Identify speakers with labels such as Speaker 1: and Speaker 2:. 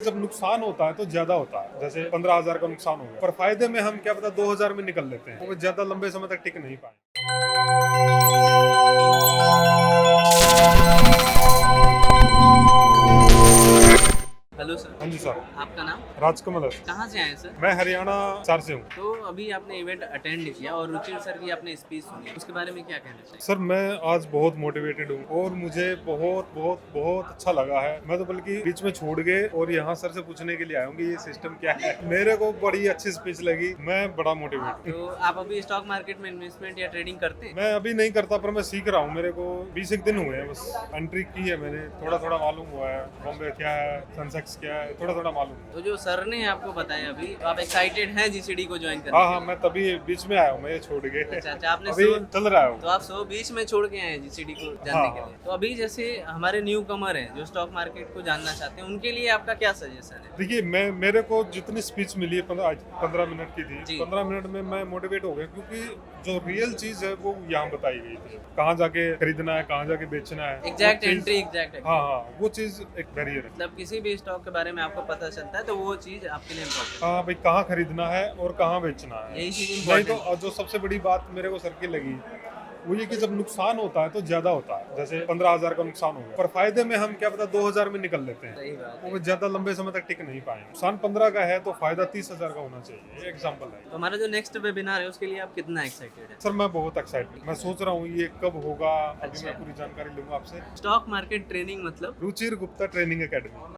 Speaker 1: जब नुकसान होता है तो ज्यादा होता है, जैसे 15,000 का नुकसान हो गया, पर फायदे में हम क्या पता 2,000 में निकल लेते हैं, वो ज्यादा लंबे समय तक टिक नहीं पाए।
Speaker 2: Hello sir.
Speaker 1: हाँ जी सर।
Speaker 2: आपका नाम?
Speaker 1: राजकमल है।
Speaker 2: कहाँ से आए सर?
Speaker 1: मैं हरियाणा 4 से हूँ।
Speaker 2: तो अभी आपने इवेंट अटेंड किया और रुचिर सर की आपने स्पीच सुनी, उसके बारे में क्या कहना चाहिए?
Speaker 1: सर मैं आज बहुत मोटिवेटेड हूँ और मुझे बहुत बहुत बहुत अच्छा लगा है। मैं तो बल्कि बीच में छोड़ गए और यहाँ सर से पूछने के लिए आया हूँ कि ये सिस्टम क्या है। मेरे को बड़ी अच्छी स्पीच लगी, मैं बड़ा मोटिवेट हूँ।
Speaker 2: तो आप अभी स्टॉक मार्केट में इन्वेस्टमेंट या ट्रेडिंग करते हैं?
Speaker 1: मैं अभी नहीं करता पर मैं सीख रहा हूँ। मेरे को 20 एक दिन हुए हैं बस, एंट्री की है मैंने, थोड़ा थोड़ा मालूम हुआ है बॉम्बे क्या है, सेंसेक्स क्या है, थोड़ा थोड़ा मालूम है।
Speaker 2: तो जो सर ने आपको बताया अभी, तो आप एक्साइटेड हैं जीसीडी को ज्वाइन करने
Speaker 1: हाँ
Speaker 2: के
Speaker 1: हाँ,
Speaker 2: लिए?
Speaker 1: मैं तभी बीच में आया हूँ, मैं ये छोड़ के
Speaker 2: अच्छा, आपने
Speaker 1: अभी चल रहा हूँ।
Speaker 2: तो आप सो बीच में छोड़ के आए हैं जीसीडी को जानने
Speaker 1: हाँ,
Speaker 2: के
Speaker 1: हाँ।
Speaker 2: लिए। तो अभी जैसे हमारे न्यू कमर हैं जो स्टॉक मार्केट को जानना चाहते हैं, उनके लिए आपका क्या सजेशन है?
Speaker 1: देखिए, मेरे को जितनी स्पीच मिली है 15 मिनट की थी,
Speaker 2: जी।
Speaker 1: 15 मिनट में मैं मोटिवेट हो गया, क्योंकि जो रियल चीज है वो यहाँ बताई गई थी। कहाँ जाके खरीदना है, कहाँ जाके बेचना है,
Speaker 2: एग्जैक्ट
Speaker 1: वो चीज़-
Speaker 2: एंट्री, एग्जैक्ट
Speaker 1: हाँ हाँ, वो चीज एक बैरियर है।
Speaker 2: मतलब किसी भी स्टॉक के बारे में आपको पता चलता है तो वो चीज आपके लिए इम्पोर्टेंट
Speaker 1: हाँ भाई, कहाँ खरीदना है और कहाँ बेचना है,
Speaker 2: यही चीज
Speaker 1: नहीं
Speaker 2: इम्पोर्टेंट
Speaker 1: तो। और जो सबसे बड़ी बात मेरे को सर की लगी वो ये कि जब नुकसान होता है तो ज्यादा होता है, जैसे 15,000 का नुकसान हो गया, पर फायदे में हम क्या पता 2,000 में निकल लेते हैं,
Speaker 2: सही बात है।
Speaker 1: वो ज्यादा लंबे समय तक टिक नहीं पाएंगे। नुकसान 15 का है तो फायदा 30,000 का होना चाहिए, ये एग्जाम्पल है।
Speaker 2: तो हमारा जो नेक्स्ट वेबिनार है उसके लिए आप कितना एक्साइटेड है?
Speaker 1: सर मैं बहुत एक्साइटेड, मैं सोच रहा हूँ ये कब होगा। अभी
Speaker 2: अच्छा।
Speaker 1: मैं पूरी जानकारी लूंगा आपसे।
Speaker 2: स्टॉक मार्केट ट्रेनिंग मतलब?
Speaker 1: Ruchir Gupta training academy.